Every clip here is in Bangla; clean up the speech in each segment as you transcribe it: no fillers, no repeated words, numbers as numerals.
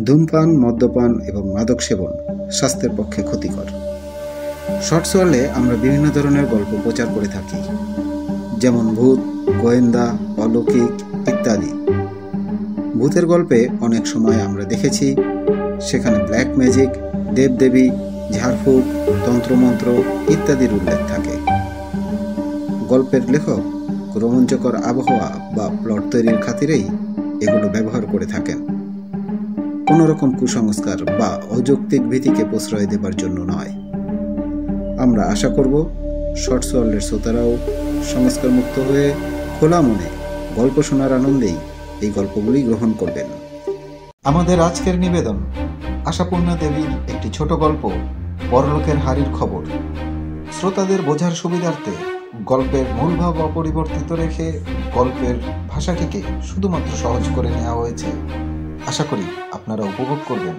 ধূমপান, মদ্যপান এবং মাদক সেবন স্বাস্থ্যের পক্ষে ক্ষতিকর। শর্টস ওয়ার্ল্ডে আমরা বিভিন্ন ধরনের গল্প প্রচার করে থাকি, যেমন ভূত, গোয়েন্দা, অলৌকিক ইত্যাদি। ভূতের গল্পে অনেক সময় আমরা দেখেছি সেখানে ব্ল্যাক ম্যাজিক, দেবদেবী, ঝাড়ফুঁক, তন্ত্রমন্ত্র ইত্যাদির উল্লেখ থাকে। গল্পের লেখক রোমাঞ্চকর আবহাওয়া বা প্লট তৈরির খাতিরেই এগুলো ব্যবহার করে থাকেন, কোনো রকম কুসংস্কার বা অযৌক্তিক ভীতিকে প্রশ্রয় দেবার জন্য নয়। আমরা আশা করব শর্টস ওয়ার্ল্ডের শ্রোতারাও সংস্কার মুক্ত হয়ে খোলা মনে গল্প শোনার আনন্দেই এই গল্পগুলি গ্রহণ করবেন। আমাদের আজকের নিবেদন আশাপূর্ণা দেবীর একটি ছোট গল্প, পরলোকের হাড়ির খবর। শ্রোতাদের বোঝার সুবিধার্থে গল্পের মূল ভাব অপরিবর্তিত রেখে গল্পের ভাষাটিকে শুধুমাত্র সহজ করে নেওয়া হয়েছে। আশা করি আপনারা উপভোগ করবেন।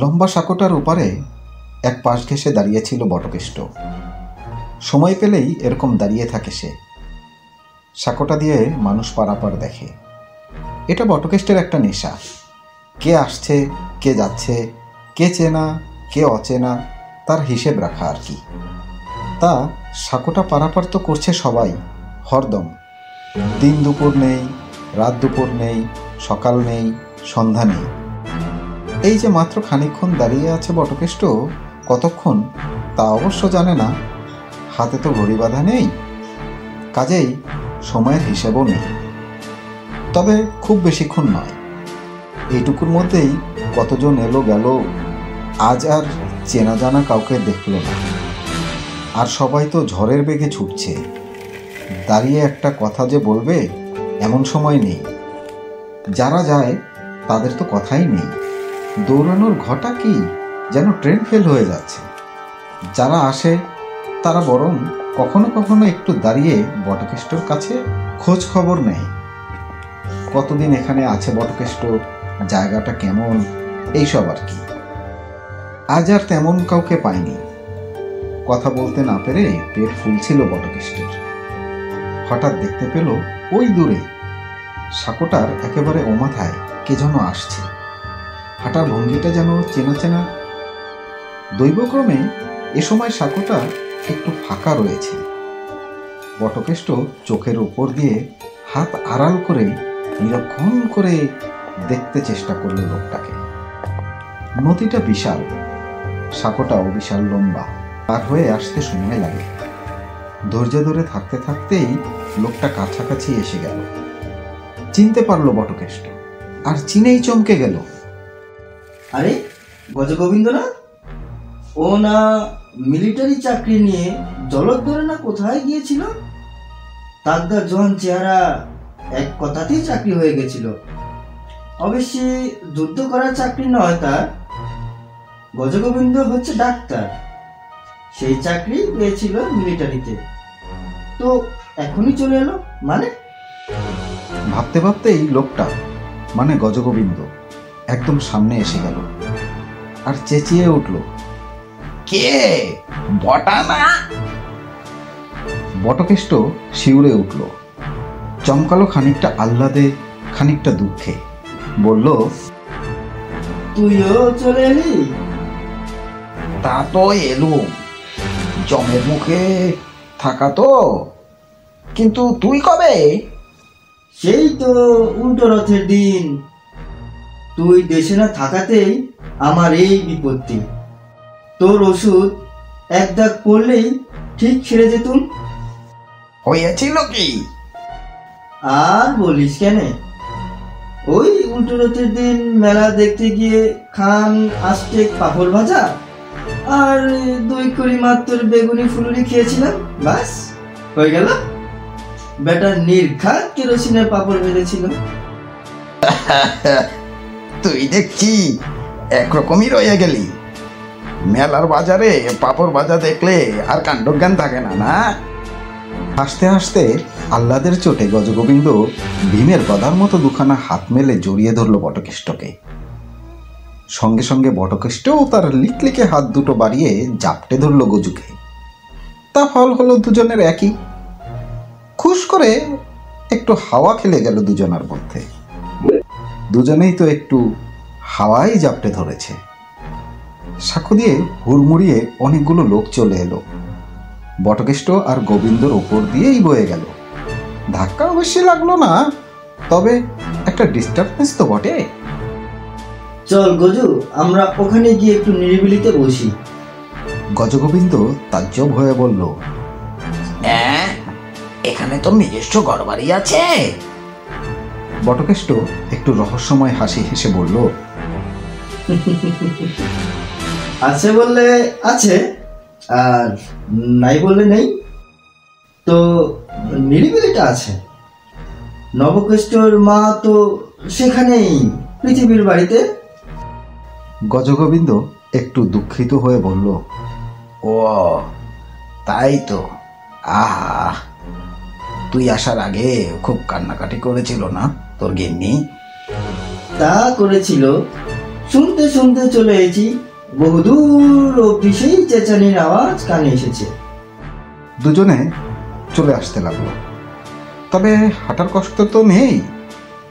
লম্বা সাঁকোটার ওপারে এক পাশ ঘেঁষে দাঁড়িয়েছিল বটকেষ্ট। সময় পেলেই এরকম দাঁড়িয়ে থাকে সে। সাঁকোটা দিয়ে মানুষ পারাপার দেখে। এটা বটকেষ্টের একটা নেশা। কে আসছে, কে যাচ্ছে, কে চেনা, কে অচেনা, তার হিসেব রাখা আর কি। তা সাঁকোটা পারাপার তো করছে সবাই, হরদম। দিন দুপুর নেই, রাত দুপুর নেই, সকাল নেই, সন্ধ্যা নেই। এই যে মাত্র খানিকক্ষণ দাঁড়িয়ে আছে বটকেষ্ট, কতক্ষণ তা অবশ্য জানে না। হাতে তো ঘড়ি বাঁধা নেই, কাজেই সময়ের হিসেবও নেই। তবে খুব বেশিক্ষণ নয়, এইটুকুর মধ্যেই কতজন এলো গেল। আজ আর চেনা জানা কাউকে দেখল না। আর সবাই তো ঝড়ের বেগে ছুটছে। দাঁড়িয়ে একটা কথা যে বলবে এমন সময় নেই। যারা যায় তাদের তো কথাই নেই। দৌড়ানোর ঘটা কি যেন ট্রেন ফেল হয়ে যাচ্ছে। যারা আসে তারা বরং কখনো কখনো একটু দাঁড়িয়ে বটকেষ্টর কাছে খোঁজ খবর নেয়। কতদিন এখানে আছে বটকেষ্ট, জায়গাটা কেমন, এইসব আর কি। আজ আর তেমন কাউকে পায়নি। কথা বলতে না পেরে পেট ফুলছিল বটকেষ্টের। হঠাৎ দেখতে পেল ওই দূরে সাঁকোটার একেবারে ও মাথায় কে যেন আসছে। হাঁটার ভঙ্গিটা যেন চেনা চেনা। দৈবক্রমে এ সময় সাঁকোটা একটু ফাঁকা রয়েছে। বটকেষ্ট চোখের উপর দিয়ে হাত আড়াল করে নিরীক্ষণ করে দেখতে চেষ্টা করল লোকটাকে। নদীটা বিশাল, সাঁকোটাও বিশাল লম্বা। পার হয়ে আসতে সময় লাগে। ধৈর্য ধরে থাকতে থাকতেই লোকটা কাছাকাছি এসে গেল। চিনতে পারলো বটকেষ্ট, আর চিনেই চমকে গেল। আরে গজগোবিন্দ না? ও না মিলিটারি চাকরি নিয়ে জলদ্ধরে না কোথায় গিয়েছিল? তাকদার জোয়ান চেহারা, এক কথাতেই চাকরি হয়ে গেছিল। অবশ্যই যুদ্ধ করার চাকরি নয় তার। গজগোবিন্দ হচ্ছে ডাক্তার, সেই চাকরি পেয়েছিল মিলিটারিতে। তো এখনই চলে এলো মানে? ভাবতে ভাবতেই লোকটা মানে গজগোবিন্দ একদম সামনে এসে গেল আর চেঁচিয়ে উঠল, কে? বটা না? বটকেষ্ট শিউরে উঠল, চমকালো খানিকটা আহ্লাদে, খানিকটা দুঃখে। বলল, তুইও চলে এলি? তা তো এলুম, জমের মুখে থাকা তো। কিন্তু তুই কবে? সেই তো উল্টো রথের দিন। তুই দেশে না থাকাতেই আমার এই বিপত্তি। তোর ওষুধ এক দাগ পড়লেই ঠিক সেরে যেতুম। হয়েছিল কি? আর বলিস কেন, ওই উল্টো রথের দিন মেলা দেখতে গিয়ে খান আস্টেক পাঁপড় ভাজা আর 2 কড়ি মাত্র বেগুনি ফুলুরি খেয়েছিলাম, বাস হয়ে গেল। বেটা নির্ঘাত কেরোসিনের পাঁপড় ভেজেছিল। তুই দেখছি একরকমই রয়ে গেলি। মেলার বাজারে পাঁপড় ভাজা দেখলে আর কাণ্ডজ্ঞান থাকে না, না? হাসতে হাসতে আহ্লাদের চোটে গজগোবিন্দ ভীমের গদার মতো দুখানা হাত মেলে জড়িয়ে ধরল বটকেষ্টকে। সঙ্গে সঙ্গে বটকেষ্টও তার লিকলিকে হাত দুটো বাড়িয়ে জাপটে ধরল গজুকে। তা ফল হলো দুজনের একই। হুস করে একটু হাওয়া খেলে গেল দুজনের মধ্যে। দুজনেই তো একটু হাওয়াই জাপটে ধরেছে। সাঁকো দিয়ে হুড়মুড়িয়ে অনেকগুলো লোক চলে এলো। বটকেষ্ট আর গোবিন্দর ওপর দিয়েই বয়ে গেল। ধাক্কা অবশ্যই লাগলো না, তবে একটা ডিস্টার্বেন্স তো বটে। চল গজু, আমরা ওখানে গিয়ে একটু নিরিবিলিতে বসি। গজগোবিন্দ তাজ্জব হয়ে বলল, এখানে তো নিজস্ব ঘরবাড়ি আছে। বটকেষ্ট একটু রহস্যময় হাসি হেসে বলল, আছে বললে আছে, আর নাই বললে নেই। তো নিরিবিলিটা আছে। নবকেষ্টর মা তো সেখানেই, পৃথিবীর বাড়িতে। গজগোবিন্দ একটু দুঃখিত হয়ে বলল, ও তাই তো। আহা, তুই আসার আগে খুব কান্নাকাটি করেছিল না তোর গিন্নি? তা করেছিল, শুনতে শুনতে চলে এসেছি। বহুদূর অব্দি সেই চেঁচানির আওয়াজ কানে এসেছে। দুজনে চলে আসতে লাগলো। তবে হাঁটার কষ্ট তো নেই,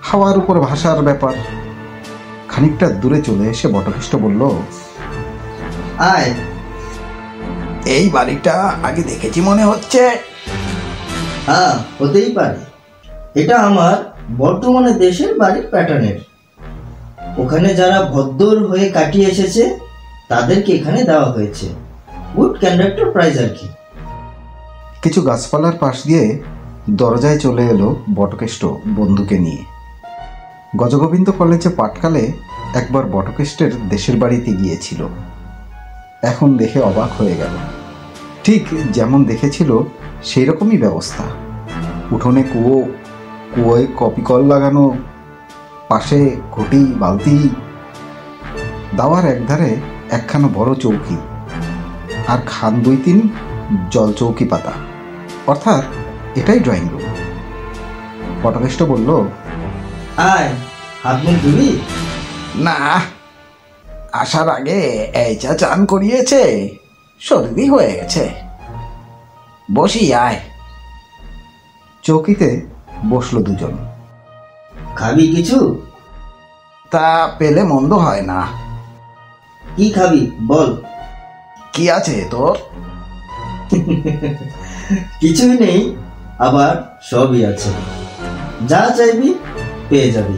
হাওয়ার উপর ভাষার ব্যাপার। খানিকটা দূরে চলে এসে বটকেষ্ট বলল, আয়। এই বাড়িটা আগে দেখেছি মনে হচ্ছে। হ্যাঁ, হতেই পারে। এটা আমার বর্তমানে দেশের বাড়ির প্যাটার্নের। ওখানে যারা ভদ্র হয়ে কাটিয়ে এসেছে তাদেরকে এখানে দেওয়া হয়েছে গুড কন্ডাক্টর প্রাইজ আর কি। কিছু গাছপালার পাশ দিয়ে দরজায় চলে এলো বটকেষ্ট বন্ধুকে নিয়ে। গজগোবিন্দ কলেজে পাঠকালে একবার বটকেষ্টের দেশের বাড়িতে গিয়েছিল। এখন দেখে অবাক হয়ে গেল। ঠিক যেমন দেখেছিল সেই রকমই ব্যবস্থা। উঠোনে কুয়ো, কুয়োয় কপি কল লাগানো, পাশে ঘটি বালতি, দাওয়ার একধারে একখানা বড় চৌকি, আর খান 2-3 জল চৌকি পাতা। অর্থাৎ এটাই ড্রয়িং রুম। বটকেষ্ট বলল, আয়, হাত মুখ ধুবি? না, আসার আগে এই চা চান করিয়েছে, সর্দি হয়ে গেছে। বসি আয়। চৌকিতে বসলো দুজন। খাবি কিছু? তা পেলে মন্দ হয় না। কি খাবি বল। কি আছে তোর? কিছুই নেই, আবার সবই আছে। যা চাইবি পেয়ে যাবি।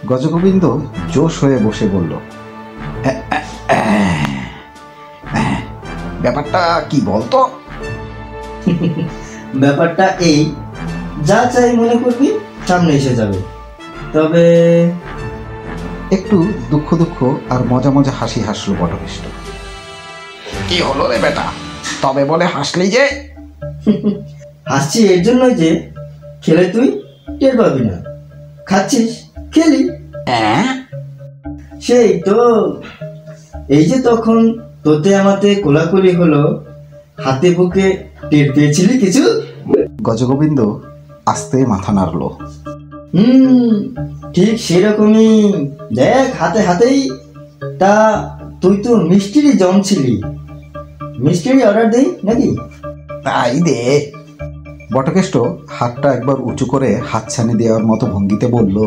গজগোবিন্দ জোশ হয়ে বসে বলল, ব্যাপারটা কি বলতো? ব্যাপারটা এই, যা চাই মনে করবি সামনে এসে যাবে। তবে একটু দুঃখ দুঃখ আর মজা মজা হাসি হাসলো বটকেষ্ট। কি হলো রে বেটা, তবে বলে হাসলি যে? হাসছি এর জন্যই যে খেলে তুই টের পাবি না। খাচ্ছিস, খেলি। সেই তো, এই যে তখন তোতে আমাতে কোলাকুলি হলো, হাতে বুকে টের পেয়েছিলি কিছু? গজগোবিন্দ আস্তে মাথা নাড়ল। ঠিক সেরকমই। দেখ, হাতে হাতেই। তা তুই তো মিষ্টিরই জমছিলি। মিষ্টিরই অর্ডার দেই নাকি? তাই দে। বটকেষ্ট হাতটা একবার উঁচু করে হাতছানি দেওয়ার মতো ভঙ্গিতে বলল,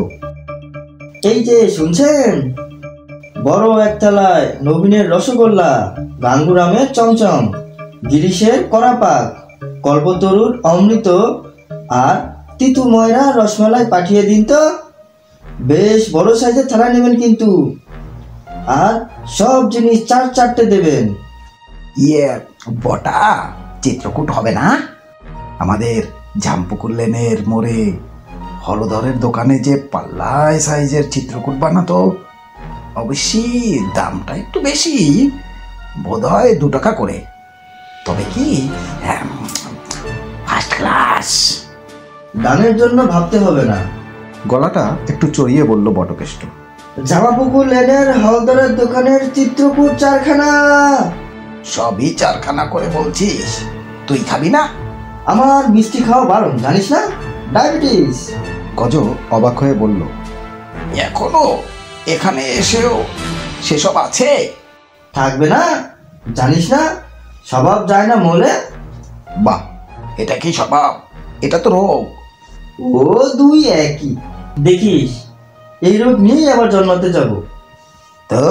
এই যে শুনছেন, বড় একতলায় নবীনের রসগোল্লা, গাঙ্গুরামের চমচম, গিরিশের কড়াপাক, কল্পতরুর অমৃত আর তিতু ময়রা রসমালাই পাঠিয়ে দিন তো। বেশ বড় সাইজের থালা নেবেন কিন্তু, আর সব জিনিস 4-4টে দেবেন। ইয়ে বটা, চিত্রকূট হবে না? আমাদের জামপুকুর লেনের মোড়ে হলধরের দোকানে যে পাল্লায় সাইজের চিত্রকূট বানাতো, অবশ্যই দামটা একটু বেশি, বোধহয় 2 টাকা করে। তবে কি ফার্স্ট ক্লাস। দামের জন্য ভাবতে হবে না। গলাটা একটু চড়িয়ে বলল বটকেষ্ট। জামাপুকুর লেনের হলদরের দোকানের চিত্রকূট 4খানা। সবই 4খানা করে বলছিস? তুই খাবি না? আমার মিষ্টি খাওয়া বারণ, জানিস না? ডায়াবেটিস। গজ অবাক হয়ে বলল, এখনো এখানে এসেও সেসব আছে? থাকবে না, জানিস না? স্বভাব যায় না মোলে। বাহ, এটা কি স্বভাব? এটা তো রোগ। ও দুই একই। দেখিস এই রোগ নিয়েই আবার জন্মাতে যাব। তো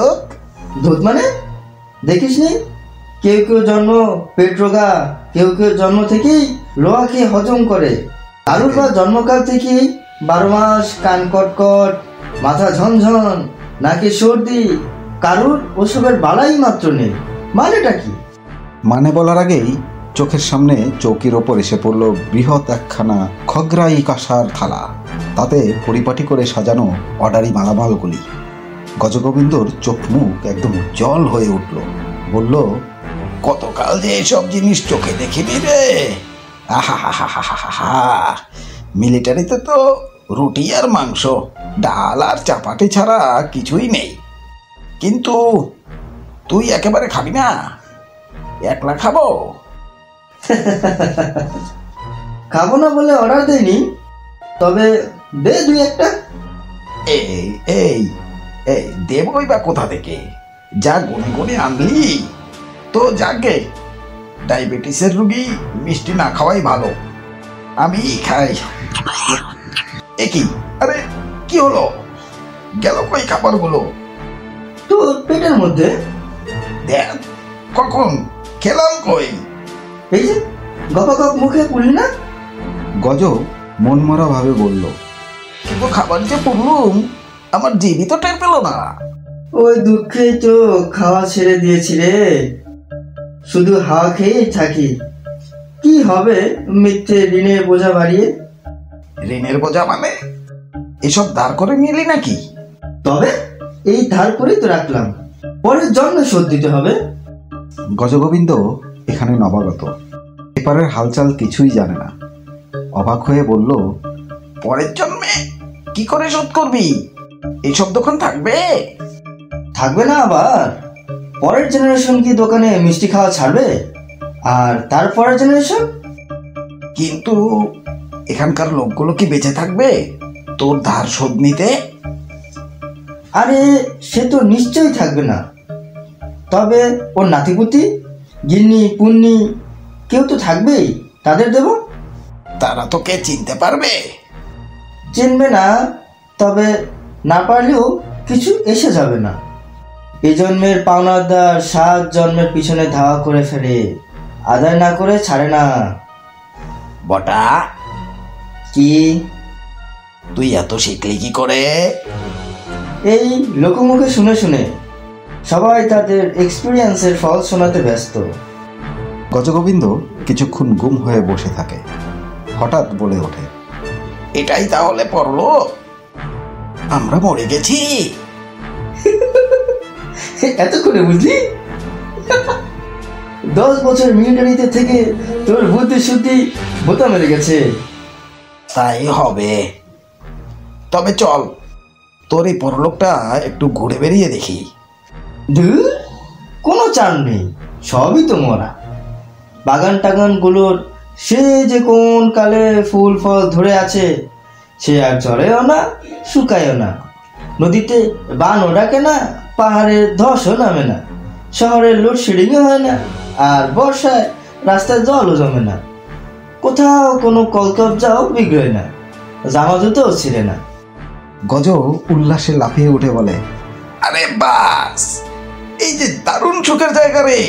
ধূত মানে দেখিস নি, কেউ কেউ জন্ম পেট রোগা, কেউ কেউ জন্ম থেকেই লোহা খেয়ে হজম করে, কারুর বা জন্মকাল থেকেই 12 মাস কান কটকট, মাথা ঝনঝন, নাকে সর্দি, কারুর ওসবের বালাই মাত্র নেই। মানেটা কি? মানে বলার আগেই চোখের সামনে চৌকির ওপর এসে পড়ল বৃহৎ একখানা খগরাই কাঁসার থালা, তাতে পরিপাটি করে সাজানো অর্ডারি মালামালগুলি। গজগোবিন্দর চোখ মুখ একদম জল হয়ে উঠল। বলল, কতকাল যে এসব জিনিস চোখে দেখিনি রে। আহা, মিলিটারিতে তো রুটি আর মাংস, ডাল আর চাপাটি ছাড়া কিছুই নেই। কিন্তু তুই একেবারে খাবি না? একলা খাবো? খাবো না বলে অর্ডার দেয়নি, তবে দে দুই একটা। এই এই এই দেবই বা কোথা থেকে? যা গুনে গুনে আনলি। তো যাকে ডায়াবেটিসের রুগী মিষ্টি না খাওয়াই ভালো। আমি খাই। একই, আরে কি হলো? গেল কই খাবারগুলো? তোর পেটের মধ্যে। দেখ, কখন খেলাম কই? এই যে গপাগপ মুখে পুরলি না। গজ মনমরা ভাবে বলল, কিন্তু খাবার যে পড়লুম, আমার জিভি তো টের পেল না। ওই দুঃখে তো খাওয়া ছেড়ে দিয়েছি রে, শুধু হাওয়া খেয়েই থাকি। কি হবে মিথ্যে ঋণের বোঝা বাড়িয়ে? ঋণের বোঝা মানে? এসব ধার করে নিলি নাকি? তবে এই ধার করেই তো রাখলাম, পরের জন্মে শোধ দিতে হবে। গজগোবিন্দ এখানে নবাগত, এপারের হালচাল কিছুই জানে না। অবাক হয়ে বলল, পরের জন্মে কি করে শোধ করবি? এইসব দোকান থাকবে? থাকবে না আবার? পরের জেনারেশন কি দোকানে মিষ্টি খাওয়া ছাড়বে? আর তারপরের জেনারেশন? কিন্তু এখানকার লোকগুলো কি বেঁচে থাকবে তোর ধার শোধ নিতে? আরে সে তো নিশ্চয়ই থাকবে না, তবে ওর নাতিপুতি, গিন্নি পুন্নি কেউ তো থাকবেই, তাদের দেব। তারা তোকে চিনতে পারবে? চিনবে না, তবে না পারলেও কিছু এসে যাবে না। এই জন্মের পাওনাদার 7 জন্মের পিছনে ধাওয়া করে ফেলে, আদায় না করে ছাড়ে না। বটা, কি? তুই এত শিখলি কি করে? এই লোকমুখে শুনে শুনে। সবাই তাদের এক্সপিরিয়েন্সের ফল শোনাতে ব্যস্ত। গজগোবিন্দ কিছুক্ষণ গুম হয়ে বসে থাকে। হঠাৎ বলে ওঠে, এটাই তাহলে পড়লো? আমরা মরে গেছি? এত করে বুঝলি? 10 বছর মিলিটারিতে থেকে তোর বুদ্ধি শুদ্ধি বোতা মেরে গেছে। তাই হবে। তবে চল, তোর এই পরলোকটা একটু ঘুরে বেরিয়ে দেখি। ধুর, কোনো চান নেই, সবই তো মরা। বাগান টাগান গুলোর সে যে কোন কালে ফুল ফল ধরে আছে, সে আর জলেও না শুকায়ও না। নদীতে বানও ডাকে না, পাহাড়ে ধসও নামে না, শহরের লোডশেডিংও হয় না, আর বর্ষায় রাস্তায় জলও জমে না। কোথাও কোনো কলকবজাও বিগড়ে না, জামা জুতোও ছিঁড়ে না। গজ উল্লাসে লাফিয়ে উঠে বলে, আরে বাস, এই যে দারুণ সুখের জায়গা রে।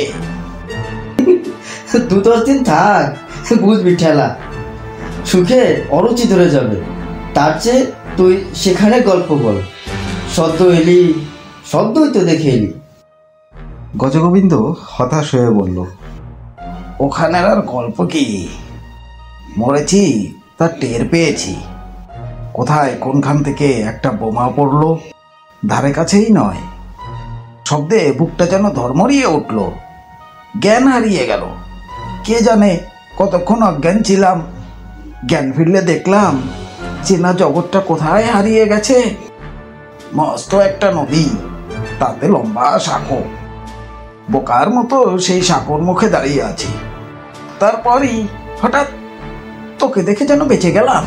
2-10 দিন থাক, বুঝবি ঠেলা। সুখে অরুচি ধরে যাবে। তার চেয়ে তুই সেখানে গল্প বল। সদ্য এলি, সদ্যই তো দেখে এলি। গজগোবিন্দ হতাশ হয়ে বলল, ওখানের আর গল্প কি? মরেছি তা টের পেয়েছি। কোথায় কোনখান থেকে একটা বোমা পড়লো, ধারে কাছেই নয়। শব্দে বুকটা যেন ধর্মরিয়ে উঠল, জ্ঞান হারিয়ে গেল। কে জানে কতক্ষণ অজ্ঞান ছিলাম। জ্ঞান ফিরলে দেখলাম চেনা জগৎটা কোথায় হারিয়ে গেছে। মস্ত একটা নদী, তাতে লম্বা সাঁকো। বোকার মতো সেই সাঁকোর মুখে দাঁড়িয়ে আছি। তারপরই হঠাৎ তোকে দেখে যেন বেঁচে গেলাম।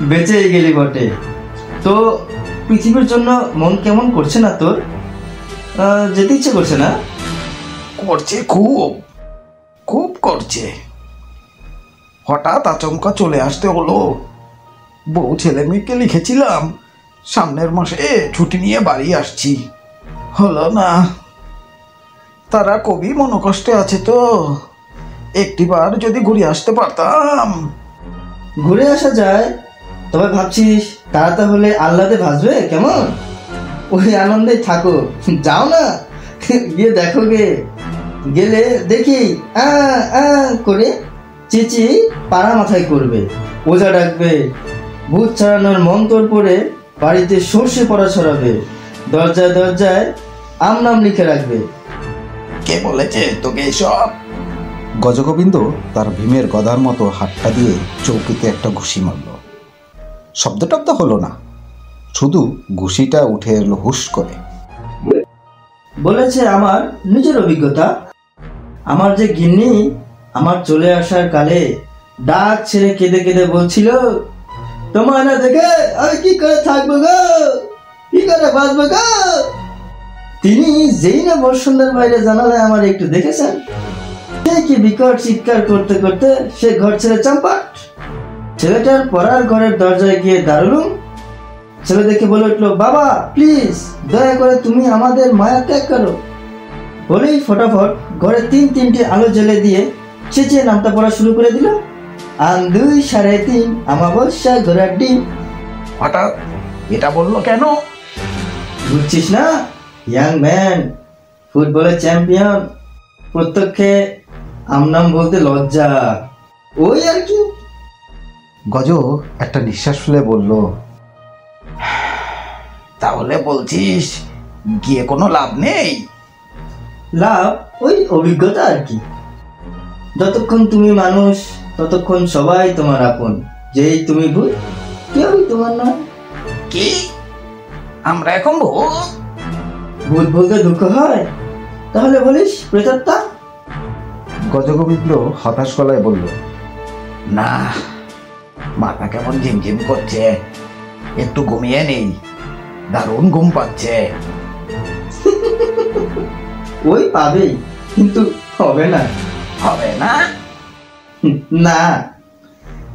বেঁচেই গেলি বটে। তো পৃথিবীর জন্য মন কেমন করছে না তোর? যেতে ইচ্ছে করছে না? করছে, খুব খুব করছে। হঠাৎ আচমকা চলে আসতে হলো। বউ ছেলে মেয়েকে লিখেছিলাম সামনের মাসে ছুটি নিয়ে বাড়ি আসছি, হলো না। তারা খুবই মনোকষ্টে আছে, তো একটিবার যদি ঘুরে আসতে পারতাম। ঘুরে আসা যায়, তবে ভাবছিস তারা তাহলে আহ্লাদে ভাসবে কেমন? ওই আনন্দে থাকো, যাও না, গিয়ে দেখো গে। গেলে দেখি করে চেঁচি পাড়া মাথায় করবে, ওঝা ডাকবে, ভূত ছাড়ানোর মন্তর পড়ে বাড়িতে সর্ষে পড়া ছড়াবে, দরজায় দরজায় নাম লিখে রাখবে। কে বলেছে তোকে এসব? গজগোবিন্দ তার ভীমের গদার মতো হাতটা দিয়ে চৌকিতে একটা ঘুষি মারল। শব্দটব্দ হলো না, শুধু ঘুষিটা উঠে এলো হুশ করে। বলেছে আমার নিজের অভিজ্ঞতা। আমার যে গিন্নি আমার চলে আসার কালে ডাক ছেড়ে কেঁদে কেঁদে বলছিল, তোমার না দেখে আমি কি করে থাকবো গো, কি করে বাঁচবো গো। তিনি যেই না বর্ষণের বাইরে জানালায় আমার একটু দেখেছেন, সে কি বিকট চিৎকার করতে করতে সে ঘর ছেড়ে চাম্পাট। ছেলেটার পড়ার ঘরের দরজায় গিয়ে দাঁড়ালুম। ছেলে দেখে বলে উঠলো, বাবা প্লিজ দয়া করে তুমি আমাদের মায়া ত্যাগ করো। বলেই ফটাফট ঘরে তিনটি আলো জ্বেলে দিয়ে চেঁচিয়ে নামটা পড়া শুরু করে দিল, 2 সাড়ে 3 আমাবস্যা ঘোড়ার ডিম। হঠাৎ এটা বললো কেন? বুঝছিস না, ইয়াং ম্যান, ফুটবলের চ্যাম্পিয়ন, প্রত্যক্ষে আমনাম বলতে লজ্জা, ওই আর কি। গজ একটা নিঃশ্বাস ফেলে বলল, তাহলে বলছিস গিয়ে কোনো লাভ নেই? লাভ ওই অভিজ্ঞতা আর কি। যতক্ষণ তুমি মানুষ ততক্ষণ সবাই তোমার আপন, যেই তুমি ভূত কেউই তোমার নয়। কি আমরা এখন ভূত বলতে দুঃখ হয়? তাহলে বলিস প্রেতাত্মা। গজগোবিন্দ হতাশ গলায় বলল, না, মাথা কেমন ঝিমঝিম করছে, একটু ঘুমিয়ে নেই, দারুণ ঘুম পাচ্ছে। ওই পাবেই, কিন্তু হবে না। হবে না? না,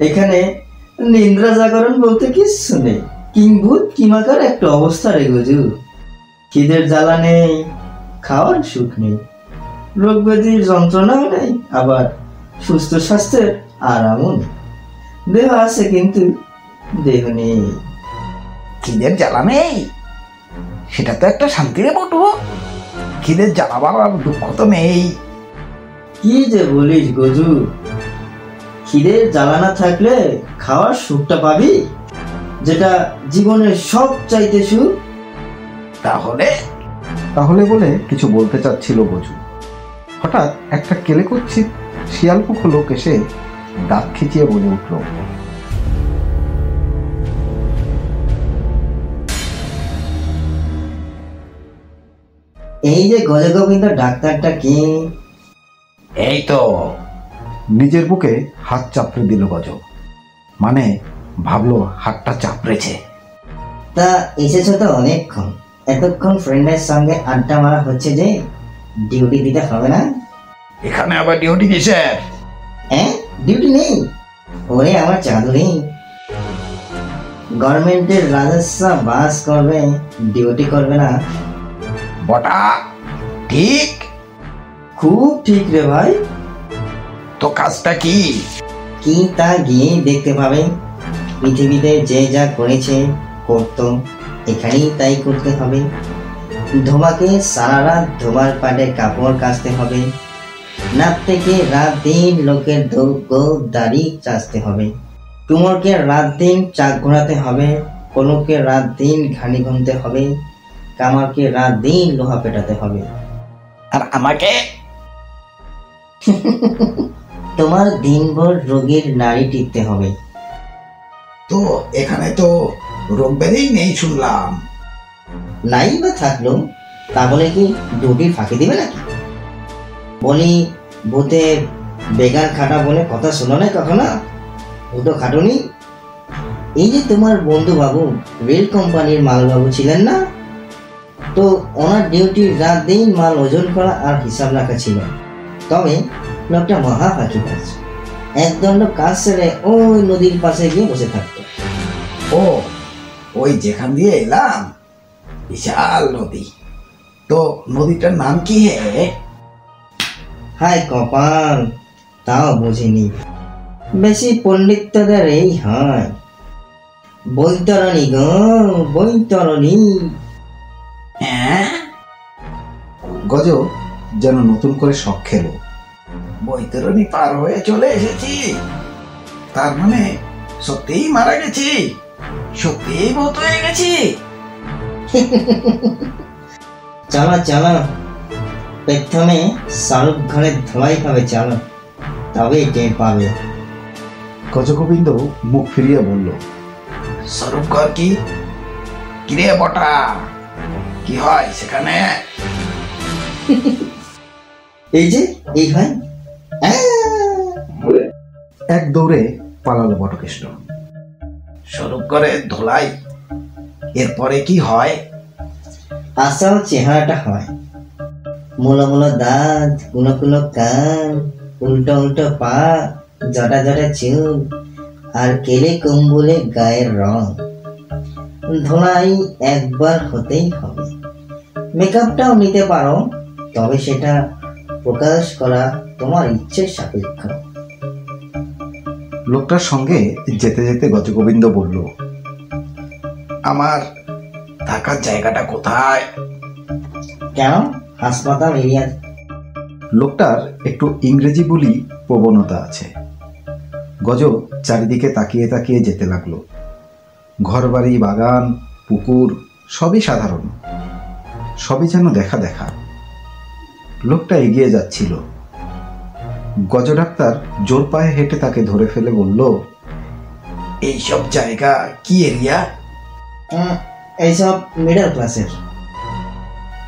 এখানে নিদ্রা জাগরণ বলতে কিচ্ছু নেই। কিংভূত কিমাকার একটা অবস্থা রে গজু। খিদের জ্বালা নেই, খাওয়ার সুখ নেই, রোগ ব্যাধির যন্ত্রণাও নেই, আবার সুস্থ স্বাস্থ্যের আরামও নেই। দেহ আছে কিন্তু দেহ নেই। খিদের জ্বালা নেই, সেটা তো একটা শান্তিরে বটু। খিদের জ্বালা বাবার দুঃখ তো নেই। কি যে বলিস গজু, খিদের জ্বালা না থাকলে খাওয়ার সুখটা পাবি, যেটা জীবনের সব চাইতে সুখ। তাহলে বলে কিছু বলতে চাচ্ছিল গজু। হঠাৎ একটা কেলেকুচ্ছিত শিয়ালমুখ লোক এসে দাঁত খিচিয়ে বলে উঠল, এই যে গজগোবিন্দ ডাক্তারটা কি? এই তো। নিজের বুকে হাত চাপড়ে দিল গজ, মানে ভাবলো হাতটা চাপড়েছে। তা এসেছো তো অনেকক্ষণ, এতক্ষণ ফ্রেন্ডের সঙ্গে আড্ডা মারা হচ্ছে যে, ডিউটি দিতে হবে না? এখানে আবার ডিউটি কিসের? হ্যাঁ, ডিউটি নেই? ওরে আমার চাঁদুরি, গভর্নমেন্টের রাজস্ব বাস করবে, ডিউটি করবে না? বটা ঠিক, খুব ঠিক রে ভাই। তো কাজটা কি? কি তা গিয়ে দেখতে পাবে। পৃথিবীতে যে যা করেছে করত, এখানেই তাই করতে হবে। ধোমাকে সারা রাত ধোমার পাটে কাপড় কাচতে হবে, নাক থেকে রাত দিন লোকের দাড়ি চাচতে হবে, টুমরকে রাত দিন চাক ঘোরাতে হবে, কনুকে রাত দিন ঘানি গুনতে হবে, কামারকে রাত দিন লোহা পেটাতে হবে। আর আমাকে? তোমার দিনভর রোগীর নাড়ি টিপতে হবে। তো এখানে তো রোগ ব্যাধি নেই শুনলাম। নাই বা থাকলো, তা বলে কি ডিউটি ফাঁকি দিবে নাকি? বলি, ভূতে বেগার খাটা বলে কথা শোনো না কখনো? ভূত খাটুনি। এই যে তোমার বন্ধু বাবু রেল কোম্পানির মালবাবু ছিলেন না, তো ওনার ডিউটি রাত দিন মাল ওজন করা আর হিসাব রাখা ছিল। তবে লোকটা মহা ফাঁকিবাজ, একদণ্ড কাজ সেরে ওই নদীর পাশে গিয়ে বসে থাকতো। ও, ওই যেখান দিয়ে এলাম, বিশাল নদী। তো নদীটার নাম কি হে? হায় কপাল, তাও বুঝিনি। বেশি পণ্ডিতদের এই হয়। বৈতরণী গো, বৈতরণী। হ্যাঁ, গজ যেন নতুন করে শখ খেলো। বৈতরণী পার হয়ে চলে এসেছি, তার মানে সত্যিই মারা গেছি, সত্যিই ভূত হয়ে গেছি। চলো চলো, প্রথমে শাহরুখ ঘরে ধোলাই খাবে, চলো, তবেই টের পাবে। গজগোবিন্দ মুখ ফিরিয়ে বলল, স্বরূপ ঘর কি? কিরে বটা, কি হয় সেখানে? এই যে এই হয়। এক দৌড়ে পালালো বটকেষ্ট। স্বরূপ ঘরে ধোলাই, এরপরে কি হয়? আসল চেহারাটা হয়। মুলো মুলো দাঁত, কুলো কুলো কান, উল্টো উল্টো পা, জটা জটা চুল, আর কেলে কম্বলে গায়ের রং। ধোলাই একবার হতেই হবে। মেকআপটাও নিতে পারো, তবে সেটা প্রকাশ করা তোমার ইচ্ছের সাপেক্ষ। লোকটার সঙ্গে যেতে যেতে গজগোবিন্দ বলল, আমার থাকার জায়গাটা কোথায়? কেন? হাসপাতাল এরিয়া। লোকটার একটু ইংরেজি বলি প্রবণতা আছে। গজ চারিদিকে তাকিয়ে তাকিয়ে যেতে লাগলো। ঘরবাড়ি, বাগান, পুকুর সবই সাধারণ, সবই যেন দেখা দেখা। লোকটা এগিয়ে যাচ্ছিল। গজ ডাক্তার জোর পায়ে হেঁটে তাকে ধরে ফেলে বলল, এইসব জায়গা কি এরিয়া? এইসব মিডল ক্লাসের।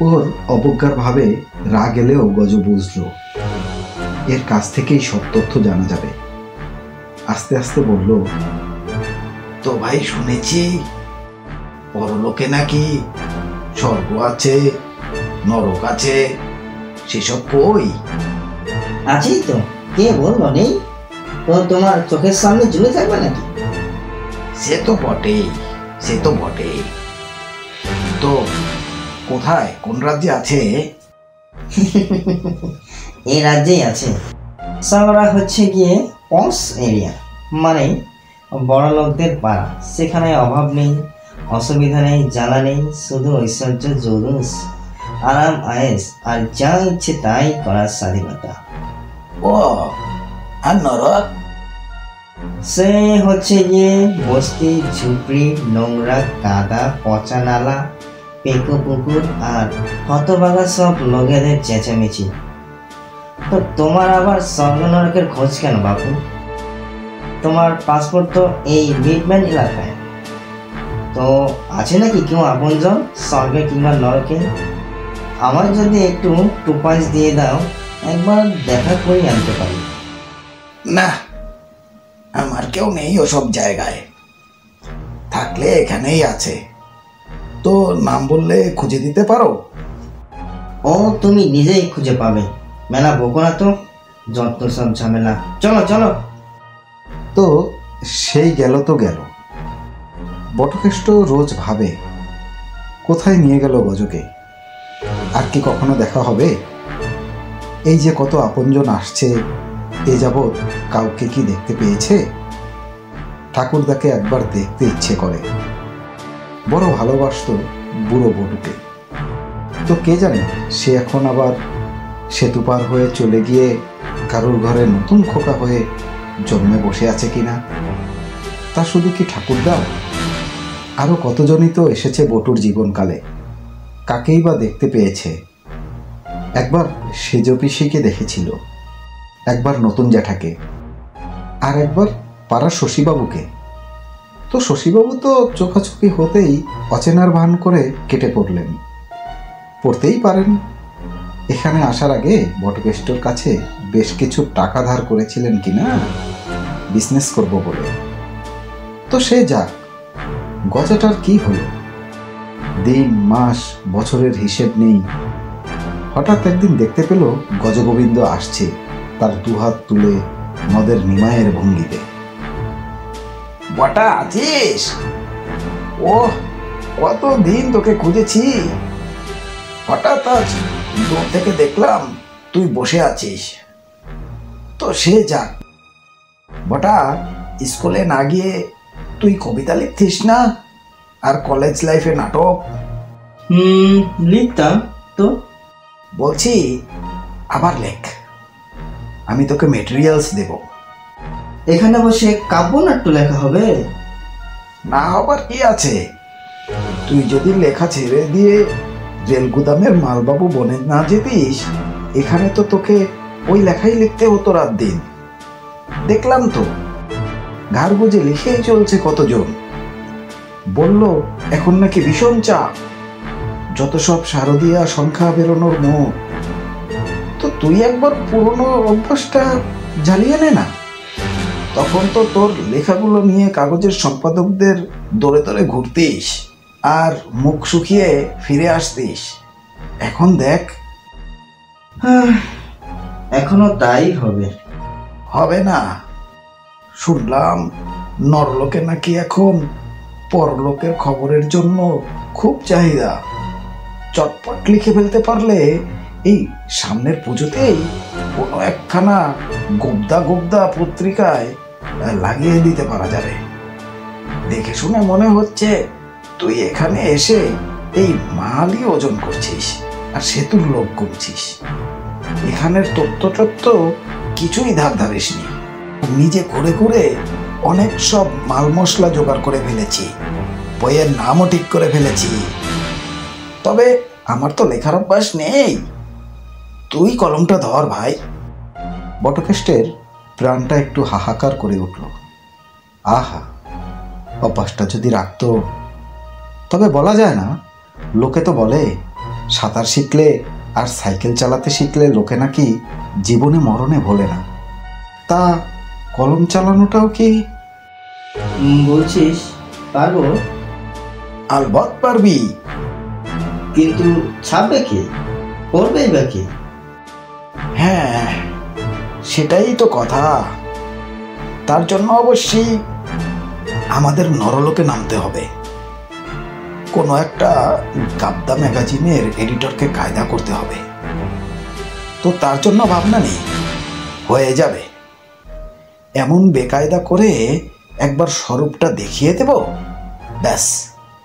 ওর অবজ্ঞার ভাবে রাগ এলেও গজ বুঝল এর কাছ থেকেই সব তথ্য জানা যাবে। আস্তে আস্তে বলল, তো ভাই শুনেছি পরলোকে নাকি স্বর্গ আছে, নরক আছে, সেসব কই? আছেই তো, কে বললো নেই? তো তোমার চোখের সামনে ঝুলে থাকবে নাকি? সে তো বটেই, সে তো বটেই। তো কোথায়, কোন রাজ্যে আছে? এই রাজ্যেই আছে। সাগরা হচ্ছে গিয়ে পস এরিয়া, মানে বড় লোকদের পাড়া। সেখানে অভাব নেই, অসুবিধা নেই, জ্বালা নেই, শুধু ঐশ্বর্য, জৌলুস, আরাম আয়েস আর যা ইচ্ছে তাই করার স্বাধীনতা। ও, আর নরক? সে হচ্ছে গিয়ে বস্তি, ঝুপড়ি, নোংরা, কাদা, পচা নালা, পেকো পুকুর আর হতভাগা সব লোকেদের চেঁচামেচি। তো তোমার আবার স্বর্গ নরকের খোঁজ কেন বাপু? তোমার পাসপোর্ট তো এই মিডম্যান এলাকায়। তো আছে নাকি কেউ আপনজন স্বর্গে কিংবা নরকে? আমার যদি একটু 2 পয়েন্টস দিয়ে দাও, একবার দেখা করে আনতে পারি। না, আমার কেউ নেই ওসব জায়গায়। থাকলে এখানেই আছে। তো নাম বললে খুঁজে দিতে পারো? ও তুমি নিজেই খুঁজে পাবে, মেলা বকো না তো, যত সব ঝামেলা। চলো চলো। তো সেই গেল তো গেল। বটকেষ্ট রোজ ভাবে কোথায় নিয়ে গেল গজকে, আর কি কখনো দেখা হবে? এই যে কত আপনজন আসছে, এ যাবৎ কাউকে কি দেখতে পেয়েছে? ঠাকুরদাকে একবার দেখতে ইচ্ছে করে। বড় ভালোবাসতো বুড়ো বটুকে। তো কে জানে সে এখন আবার সেতু পার হয়ে চলে গিয়ে কারোর ঘরে নতুন খোকা হয়ে জন্মে বসে আছে কিনা। তা শুধু কি ঠাকুরদা, আরো কতজনই তো এসেছে বটুর জীবনকালে। কাকেই বা দেখতে পেয়েছে? একবার সেজ পিসিকে দেখেছিল, একবার নতুন জ্যাঠাকে, আর একবার পাড়ার শশীবাবুকে। তো শশীবাবু তো চোখাচোখি হতেই অচেনার ভান করে কেটে পড়লেন। পড়তেই পারেন। এখানে আসার আগে বটকেষ্টর কাছে বেশ কিছু টাকা ধার করেছিলেন কিনা বিজনেস করব বলে। তো সে যাক, গজাটার কি হলো? দিন, মাস, বছরের হিসেব নেই। হঠাৎ একদিন দেখতে পেল গজগোবিন্দ আসছে, তার দুহাত তুলে মদের নিমায়ের ভঙ্গিতে। বটা আছিস? ও কতদিন তোকে খুঁজেছি। হঠাৎ আজ দূর থেকে দেখলাম তুই বসে আছিস। তো সে যাক, বটা স্কুলে না গিয়ে তুই কবিতা লিখতিস না? আর কলেজ লাইফে নাটক? লিখতাম তো। বলছি আবার লেখ, আমি তোকে মেটেরিয়ালস দেব। এখানে বসে কাব্যনাট্য লেখা হবে? না হবার কি আছে? তুই যদি লেখা ছেড়ে দিয়ে রেল গুদামের মালবাবু বনে না যেতিস, এখানে তো তোকে ওই লেখাই লিখতে হতো রাত দিন। দেখলাম তো ঘাড় গুজে লিখেই চলছে কতজন। বলল এখন নাকি ভীষণ চাপ, যত সব শারদীয়া সংখ্যা বেরোনোর মুখ। তো তুই একবার পুরনো অভ্যাসটা জ্বালিয়ে নে না। তখন তো তোর লেখাগুলো নিয়ে কাগজের সম্পাদকদের দৌড়ে দৌড়ে ঘুরতিস আর মুখ শুকিয়ে ফিরে আসতিস। এখন দেখ। এখনো তাই হবে? হবে না। শুনলাম নরলোকে নাকি এখন পরলোকের খবরের জন্য খুব চাহিদা। চটপট লিখে ফেলতে পারলে এই সামনের পুজোতেই কোনো একখানা গোবদা গোবদা পত্রিকায় লাগিয়ে দিতে পারা যাবে। দেখে শুনে মনে হচ্ছে তুই এখানে এসে এই মালই ওজন করছিস আর সেতুর লোক গুনছিস। এখানের তথ্য কিছুই ধার ধারিসনি। নিজে ঘুরে ঘুরে অনেক সব মাল মশলা জোগাড় করে ফেলেছি, বইয়ের নামও ঠিক করে ফেলেছি। তবে আমার তো লেখার অভ্যাস নেই। তুই কলমটা ধর ভাই। বটকেষ্টের প্রাণটা একটু হাহাকার করে উঠল। আহা, অভ্যাসটা যদি রাখত। তবে বলা যায় না, লোকে তো বলে সাঁতার শিখলে আর সাইকেল চালাতে শিখলে লোকে নাকি জীবনে মরণে ভোলে না। তা কলম চালানোটাও কি? বলছিস পারবো? আলবৎ পারবি। কিন্তু ছাপবে কে, পড়বেই বা কে? হ্যাঁ, সেটাই তো কথা। তার জন্য অবশ্যই আমাদের নরলোকে নামতে হবে। কোনো একটা গাদ্দা ম্যাগাজিনের এডিটরকে কায়দা করতে হবে। তো তার জন্য ভাবনা নেই, হয়ে যাবে। এমন বেকায়দা করে একবার স্বরূপটা দেখিয়ে দেব, ব্যাস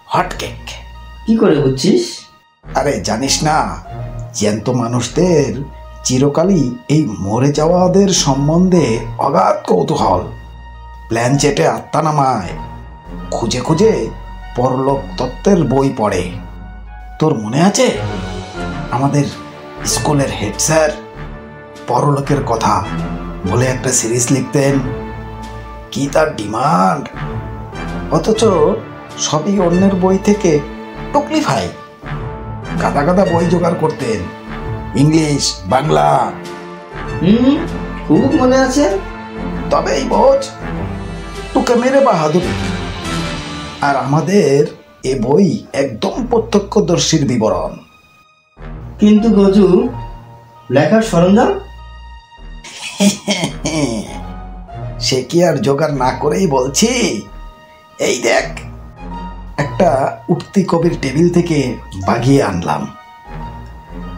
হট কেক। কি করে বুঝছিস? আরে জানিস না, জ্যান্ত মানুষদের চিরকালই এই মরে যাওয়াদের সম্বন্ধে অগাধ কৌতূহল। প্ল্যান চেটে আত্মা নামায়, খুঁজে খুঁজে পরলোক তত্ত্বের বই পড়ে। তোর মনে আছে আমাদের স্কুলের হেড স্যার পরলোকের কথা বলে একটা সিরিজ লিখতেন? কি তার ডিমান্ড! অথচ সবই অন্যের বই থেকে টুকলি ভাই গাদা গাদা বই জোগাড় করতেন, ইংলিশ, বাংলা। খুব মনে আছে। তবেই বোঝ তোকে মেরে বাহাদুরি। আর আমাদের এ বই একদম প্রত্যক্ষদর্শীর বিবরণ। কিন্তু গজু, লেখার সরঞ্জাম? সে কি আর জোগাড় না করেই বলছি? এই দেখ, একটা উঠতি কবির টেবিল থেকে বাগিয়ে আনলাম।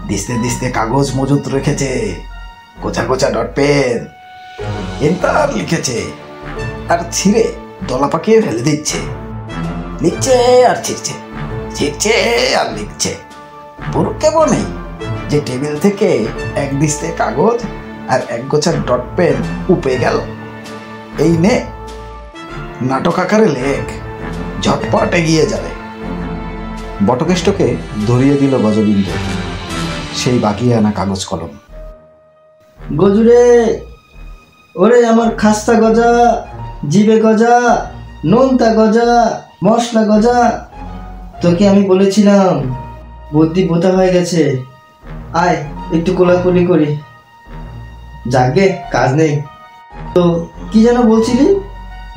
দিস্তে দিস্তে কাগজ মজুত রেখেছে, গোছা গোছা ডট পেন, এন্টার লিখেছে আর ছিঁড়ে দলা পাকিয়ে ফেলে দিচ্ছে। লিখছে আর ছিঁড়ছে, ছিঁড়ছে আর লিখছে। পুরো কেমন নেই যে টেবিল থেকে এক দিস্তে কাগজ আর এক গোছা ডট পেন উপে গেল। এই নে, নাটক আকারে লেখ, ঝটপট এগিয়ে যাবে। বটকেষ্টকে ধরিয়ে দিল গজবিন্দু সেই বাকিয়ে আনা কাগজ কলম। গজুরে, ওরে আমার খাস্তা গজা, জিবে গজা, নোনতা গজা, মশলা গজা, তোকে আমি বলেছিলাম বুদ্ধি বোতা হয়ে গেছে, আয় একটু কোলাকুলি করি। যাগে, কাজ নেই তো। কি যেন বলছিলি,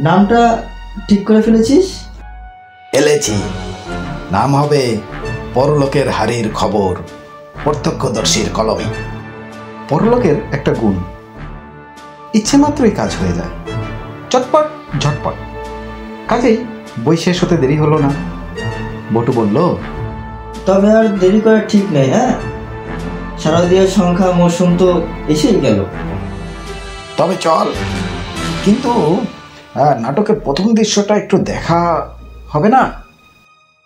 নামটা ঠিক করে ফেলেছিস? এলেছি, নাম হবে পরলোকের হাড়ির খবর, প্রত্যক্ষদর্শীর কলমে। পরলোকের একটা গুণ, ইচ্ছে মাত্রই কাজ হয়ে যায়, চটপট ঝটপট। কাজেই বই শেষ হতে দেরি হলো না। বটু বলল, তবে আর দেরি করা ঠিক নেই। হ্যাঁ, শারদীয়ার সংখ্যা মৌসুম তো এসেই গেল। তবে চল, কিন্তু নাটকের প্রথম দৃশ্যটা একটু দেখা হবে না?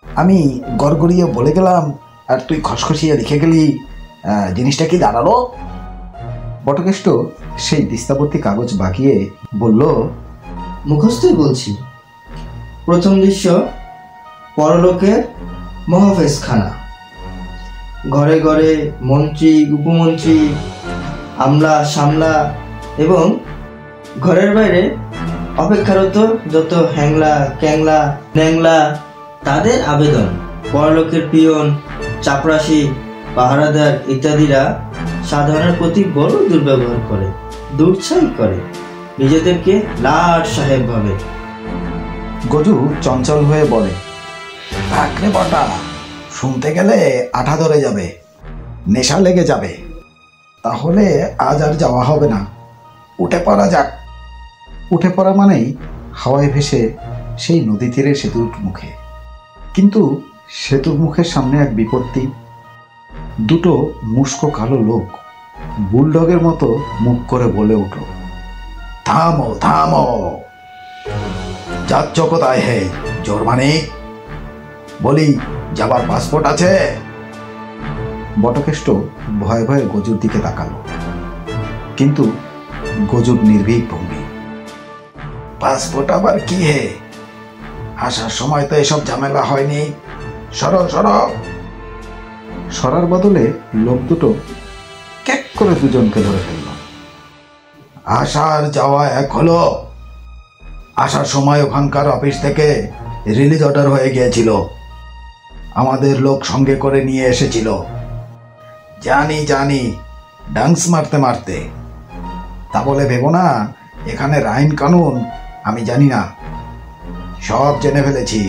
আমি গড়গড়িয়ে বলে গেলাম আর তুই খসখসিয়ে লিখে গেলি, জিনিসটা কি দাঁড়ালো? বটকেষ্ট সেই দিস্তাবর্তী কাগজ বাকিয়ে বলল, মুখস্থই বলছি। প্রথম দৃশ্য, পরলোকের মহাফেজখানা। ঘরে ঘরে মন্ত্রী, উপমন্ত্রী, আমলা সামলা এবং ঘরের বাইরে অপেক্ষারত যত হ্যাংলা ক্যাংলা ন্যাংলা, তাদের আবেদন। পরলোকের পিয়ন, চাপরাশি, পাহারাদার ইত্যাদিরা সাধারণের প্রতি বড় দুর্ব্যবহার করে, দুর্ছাই করে, নিজেদেরকে লাট সাহেব ভাবে। গজু চঞ্চল হয়ে বলে, থাকরে বটা, শুনতে গেলে আঠা ধরে যাবে, নেশা লেগে যাবে। তাহলে আজ আর যাওয়া হবে না, উঠে পড়া যাক। উঠে পড়া মানেই হাওয়ায় ভেসে সেই নদী তীরে সেতুর মুখে। কিন্তু সেতুর মুখের সামনে এক বিপত্তি। দুটো মুস্কো কালো লোক বুলডগের মতো মুখ করে বলে উঠল, থামো থামো, যাচ্ছ কোথায় হে জোরমানিক? বলি, যাবার পাসপোর্ট আছে? বটকেষ্ট ভয়ে ভয়ে গজুর দিকে তাকালো, কিন্তু গজুর নির্ভীক ভঙ্গি। পাসপোর্ট আবার কি হে? আসার সময় তো এসব ঝামেলা হয়নি। সরো সরো। সরার বদলে লোক দুটো ক্যাক করে দুজনকে ধরে ফেলল। আসার যাওয়া এক হলো। আসার সময় ওখানকার অফিস থেকে রিলিজ অর্ডার হয়ে গিয়েছিল, আমাদের লোক সঙ্গে করে নিয়ে এসেছিল। জানি জানি, ডান্স মারতে মারতে। তা বলে ভেবো না এখানের আইন কানুন আমি জানি না, সব জেনে ফেলেছি।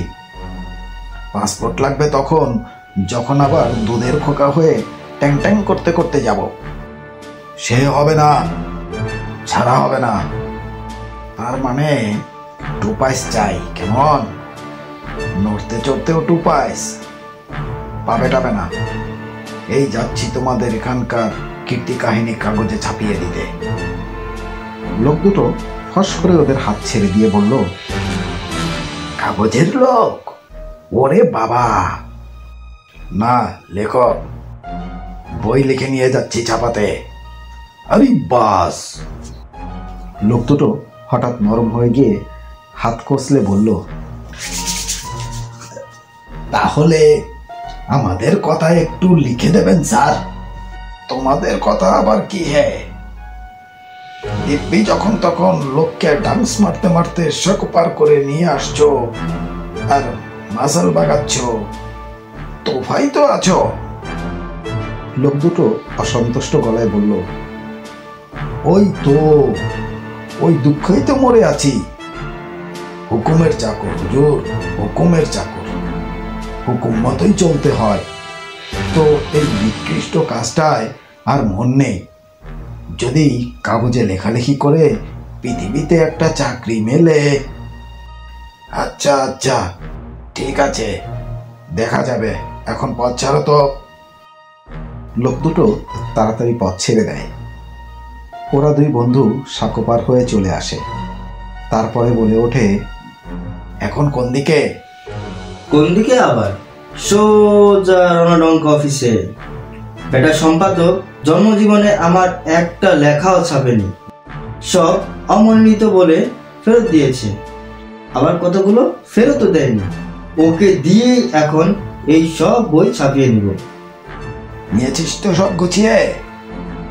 পাসপোর্ট লাগবে তখন যখন আবার দুধের খোকা হয়ে ট্যাং ট্যাং করতে করতে যাব। সে হবে না, ছাড়া হবে না। তার মানে 2 পয়স চাই, কেমন? নড়তে চড়তেও 2 পয়স পাবে টাবে না। এই যাচ্ছি তোমাদের এখানকার কীর্তি কাহিনী কাগজে ছাপিয়ে দিতে। লোক দুটো ফস করে ওদের হাত ছেড়ে দিয়ে বলল, কাগজের লোক? ওরে বাবা, না লেখক, বই লিখে নিয়ে যাচ্ছি ছাপাতে। আরে বাস। লোক দুটো হঠাৎ নরম হয়ে গিয়ে হাত কষলে বলল, তাহলে আমাদের কথা একটু লিখে দেবেন স্যার। তোমাদের কথা আবার কি হে? দিব্যি যখন তখন লোককে ডান্স মারতে মারতে শক পার করে নিয়ে আসছো আর মাসাল বাগাচ্ছ, তোফাই তো আছো। লোক দুটো অসন্তুষ্ট গলায় বলল, ওই তো, ওই দুঃখই তো মরে আছি। হুকুমের চাকর হুজুর, হুকুমের চাকর, হুকুম মতোই চলতে হয়। তো এই নিকৃষ্ট কাজটায় আর মন নেই। যদি কাগজে লেখালেখি করে পৃথিবীতে একটা চাকরি মেলে। আচ্ছা আচ্ছা, ঠিক আছে, দেখা যাবে। এখন পথ ছাড়ো তো। লোক দুটো তাড়াতাড়ি পথ ছেড়ে দেয়। ওরা দুই বন্ধু সাঁকোপার হয়ে চলে আসে। তারপরে বলে ওঠে, এখন কোন দিকে? কোন দিকে আবার? সোজা রণডঙ্কা অফিসে। বেটা সম্পাদক জন্মজীবনে আমার একটা লেখাও ছাপেনি, সব অমনোনীত বলে ফেরত দিয়েছে। আবার কতগুলো ফেরতও দেয়নি। ওকে দিয়েই এখন এই সব বই ছাপিয়ে নিব। নিয়েছিস তো সব গুছিয়ে?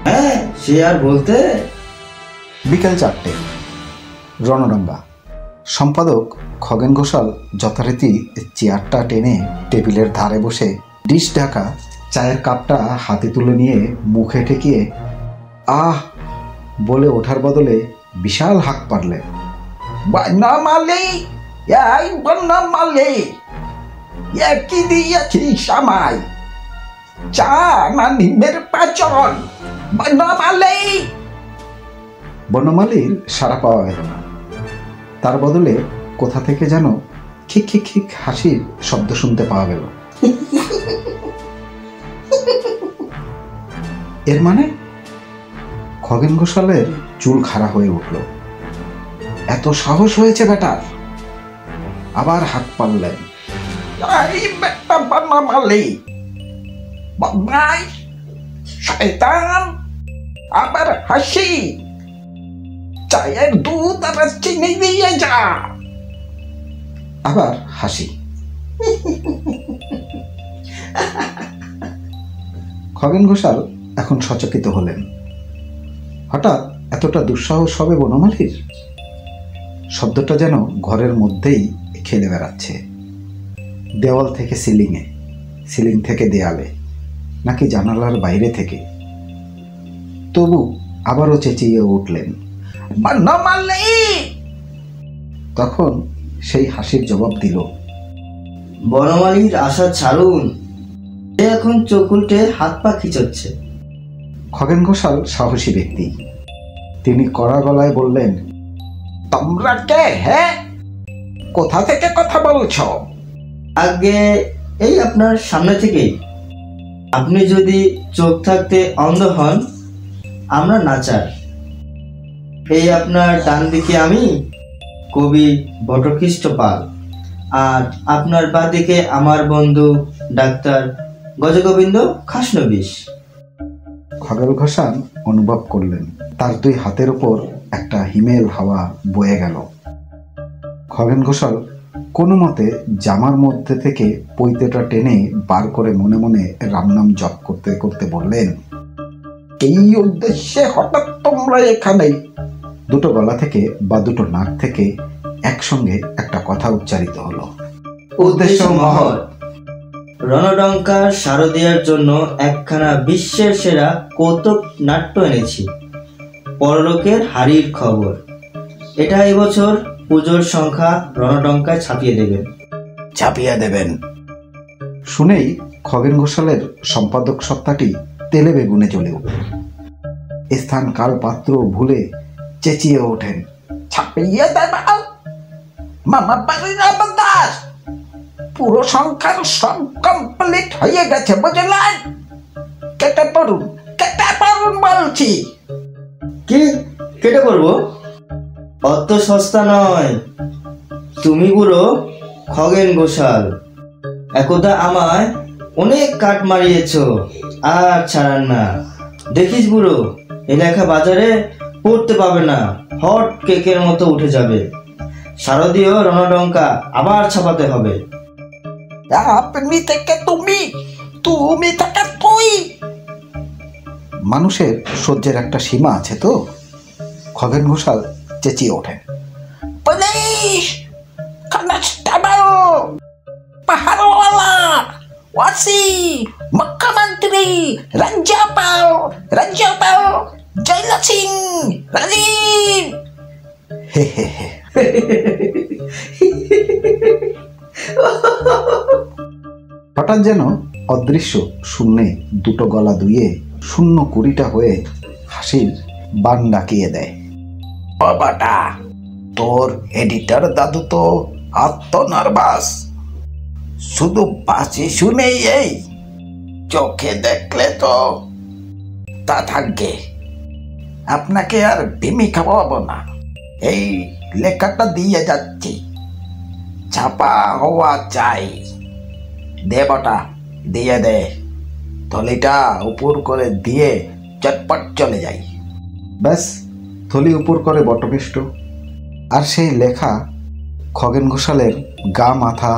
হ্যাঁ, সে আর বলতে। বিকেল 4টে, রণডঙ্গা। সম্পাদক খগেন ঘোষাল যথারীতি চেয়ারটা টেনে টেবিলের ধারে বসে ডিশ ঢাকা চায়ের কাপটা হাতে তুলে নিয়ে মুখে ঠেকিয়ে আহ বলে ওঠার বদলে বিশাল হাঁক পারলেন। বনমালী, এই বনমালী, কি দিয়েছিস আমায়? চা না নিমের পাচন? বনমালী। বনমালীর সাড়া পাওয়া গেল না। তার বদলে কোথা থেকে যেন খিক খিক খিক হাসির শব্দ শুনতে পাওয়া গেল। এর মানে? খগেন ঘোষালের চুল খাড়া হয়ে উঠল। এত সাহস হয়েছে বেটার! আবার হাত পারলেন। এই বেটা বনমালী, বদমাইশ, শয়তান, আবার হাসি। চায়ের দুধ আর চিনি দিয়ে যা। আবার হাসি। খগেন ঘোষাল এখন সচকিত হলেন। হঠাৎ এতটা দুঃসাহস হবে বনমালীর? শব্দটা যেন ঘরের মধ্যেই খেলে বেড়াচ্ছে। দেওয়াল থেকে সিলিংয়ে, সিলিং থেকে দেয়ালে, নাকি জানালার বাইরে থেকে। তবু আবারও চেঁচিয়ে উঠলেন, বনমালী! তখন সেই হাসির জবাব দিল, বনমালীর আশা ছাড়ুন, সে এখন চোখ উল্টে হাত পা খিচচ্ছে। খগেন ঘোষাল সাহসী ব্যক্তি। তিনি কড়া গলায় বললেন, তোমরা কে হে? কোথা থেকে কথা বলছো? আগে এই আপনার সামনে থেকেই। আপনি যদি চোখ থাকতে অন্ধ হন, আমরা নাচার। এই আপনার ডান দিকে আমি, কবি বটকৃষ্ট পাল, আর আপনার বাঁ দিকে আমার বন্ধু ডাক্তার গজগোবিন্দ খাসনবিশ। খগেন ঘোষাল অনুভব করলেন তার দুই হাতের উপর একটা হিমেল হাওয়া বয়ে গেল। খগেন ঘোষাল কোনো মতে জামার মধ্যে থেকে পৈতেটা টেনে বার করে মনে মনে রামনাম জপ করতে করতে বললেন, এই উদ্দেশ্যে হঠাৎ তোমরা এখানে? দুটো গলা থেকে বা দুটো নাক থেকে একসঙ্গে একটা কথা উচ্চারিত হলো, উদ্দেশ্য মহৎ। রণডঙ্কার শারদীয়ার জন্য একখানা বিশ্বের সেরা কৌতুক নাট্য এনেছি, পরলোকের হাড়ির খবর। এটা এবছর পুজোর সংখ্যা রণডঙ্কায় ছাপিয়ে দেবেন। ছাপিয়ে দেবেন? শুনেই খগেন ঘোষালের সম্পাদক সত্তাটি তেলে বেগুনে জ্বলে উঠল। স্থান কাল পাত্র ভুলে চেঁচিয়ে ওঠেন, ছাপিয়ে দেব? মামা বাড়ির আবদাস, পুরো সংখ্যার সব কমপ্লিট হয়ে গেছে, বুঝলেন? কেটে পড়ুন, কেটে পড়ুন বলছি। কি কেটে পড়বো? অত সস্তা নয়। তুমি বুড়ো খগেন ঘোষাল, একদা আমায় অনেক কাট মারিয়েছ, আর ছাড়ান না। দেখিস বুড়ো, এ লেখা বাজারে পড়তে পাবে না, হট কেকের মতো উঠে যাবে। শারদীয় রণডঙ্কা আবার ছাপাতে হবে। আপনি থেকে তুমি, তুমি থেকে তুই। মানুষের সহ্যের একটা সীমা আছে তো। খগেন ঘোষাল চেঁচিয়ে ওঠেন, পুলিশ, কনস্টেবল, পাহাড়ওয়ালা, ওয়াসি, মুখ্যমন্ত্রী, রাজ্যপাল, রাজ্যপাল, জয়লা সিং, রাজীব। হে হে হে। হঠাৎ যেন অদৃশ্য শূন্যে দুটো গলা দুইয়ে শূন্য কুড়িটা হয়ে হাসির বান ডাকিয়ে দেয়। বাবাটা, তোর এডিটর দাদু তো আত্ম নার্ভাস। শুধু বাঁচি শুনেই এই, চোখে দেখলে তো তা থাকবে। আপনাকে আর ভিমি খাওয়াবো না, এই লেখাটা দিয়ে যাচ্ছি, ছাপা হওয়া চাই। দেবটা দিয়ে দে, থলিটা উপর করে দিয়ে চটপট চলে যাই। ব্যাস, থলি উপর করে বটকেষ্ট, আর সেই লেখা খগেন ঘোষালের গা মাথা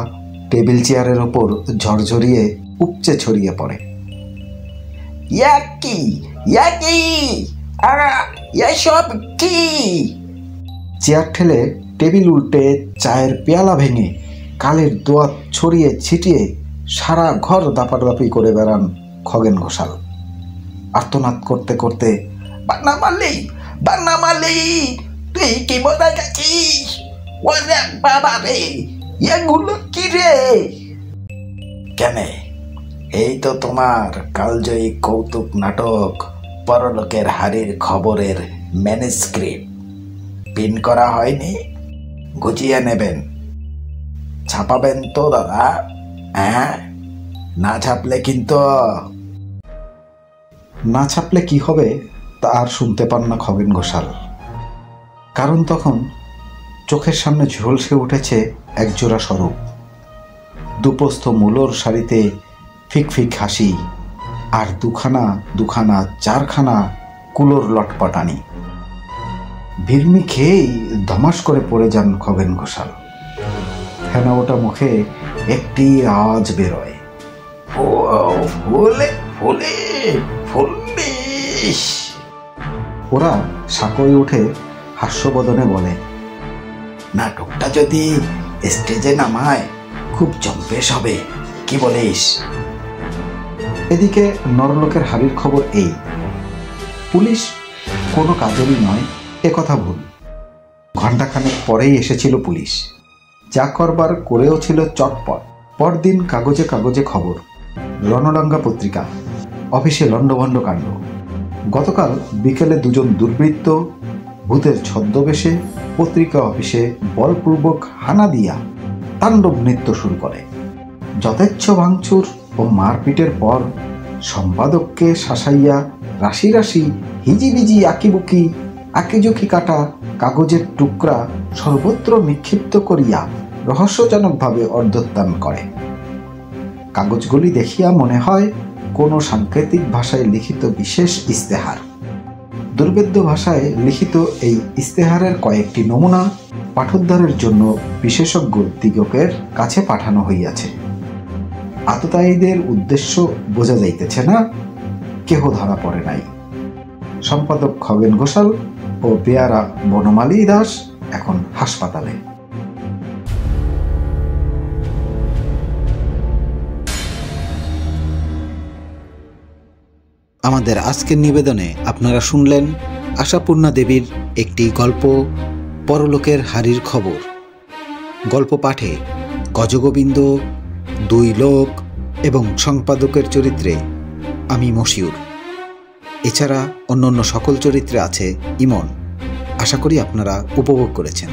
টেবিল চেয়ারের ওপর ঝরঝরিয়ে উপচে ছড়িয়ে পড়ে। কি এসব কি? চেয়ার ঠেলে টেবিল উল্টে চায়ের পেয়ালা ভেঙে কালের দোয়াত ছড়িয়ে ছিটিয়ে সারা ঘর দাপাদাপি করে বেড়ান খগেন ঘোষাল। আর্তনাদ করতে করতে, বানামালি, বানামালি, তুই কি মরে গেছিস? ওরে বাবা রে, এগুলো কি রে? কেন, এই তো তোমার কালজয়ী কৌতুক নাটক পরলোকের হাড়ির খবরের ম্যানুস্ক্রিপ্ট পিন করা হয়নি, গুছিয়ে নেবেন। ছাপাবেন তো দাদা? হ্যাঁ, না ছাপলে কিন্তু। না ছাপলে কি হবে তা আর শুনতে পান না খগেন ঘোষাল। কারণ তখন চোখের সামনে ঝলসে উঠেছে একজোড়া স্বরূপ। দুপস্থ মূলর শাড়িতে ফিকফিক হাসি, আর দুখানা চারখানা কুলোর লটপটানি। ভিড়মি খেয়েই ধমাস করে পড়ে যান খগেন ঘোষাল। ফেনা ওটা মুখে একটি আওয়াজ বেরোয়, ও ফুলে ফুলে ফুলিস। ওরা সাঁকোয় উঠে হাস্যবদনে বলে, নাটকটা যদি স্টেজে নামায় খুব জম্পেশ হবে, কি বলিস? এদিকে নরলোকের হাড়ির খবর এই, পুলিশ কোনো কাজেরই নয় এ কথা ভুল। ঘণ্টাখানেক পরেই এসেছিল পুলিশ, যা করবার করেও ছিল চটপট। পরদিন কাগজে কাগজে খবর, রণডাঙ্গা পত্রিকা, অফিসে লণ্ডভণ্ড কাণ্ড। গতকাল বিকেলে দুজন দুর্বৃত্ত ভূতের ছদ্মবেশে পত্রিকা অফিসে বলপূর্বক হানা দিয়া তাণ্ডব নৃত্য শুরু করে। যথেচ্ছ ভাঙচুর ও মারপিটের পর সম্পাদককে শাসাইয়া রাশি রাশি হিজিবিজি আঁকিবুকি আঁকিঝুঁকি কাটা কাগজের টুকরা সর্বত্র নিক্ষিপ্ত করিয়া রহস্যজনকভাবে অর্ধোত্থান করে। কাগজগুলি দেখিয়া মনে হয় কোনো সাংকেতিক ভাষায় লিখিত বিশেষ ইস্তেহার। দুর্বেদ্য ভাষায় লিখিত এই ইস্তেহারের কয়েকটি নমুনা পাঠোদ্ধারের জন্য বিশেষজ্ঞ দিগকের কাছে পাঠানো হইয়াছে। আততায়ীদের উদ্দেশ্য বোঝা যাইতেছে না, কেহ ধরা পড়ে নাই। সম্পাদক খগেন ঘোষাল ও পেয়ারা বনমালী দাস এখন হাসপাতালে। আমাদের আজকের নিবেদনে আপনারা শুনলেন আশাপূর্ণা দেবীর একটি গল্প, পরলোকের হাড়ির খবর। গল্প পাঠে গজগোবিন্দ, দুই লোক এবং সম্পাদকের চরিত্রে আমি মশিউর। এছাড়া অন্যান্য সকল চরিত্রে আছে ইমন। আশা করি আপনারা উপভোগ করেছেন।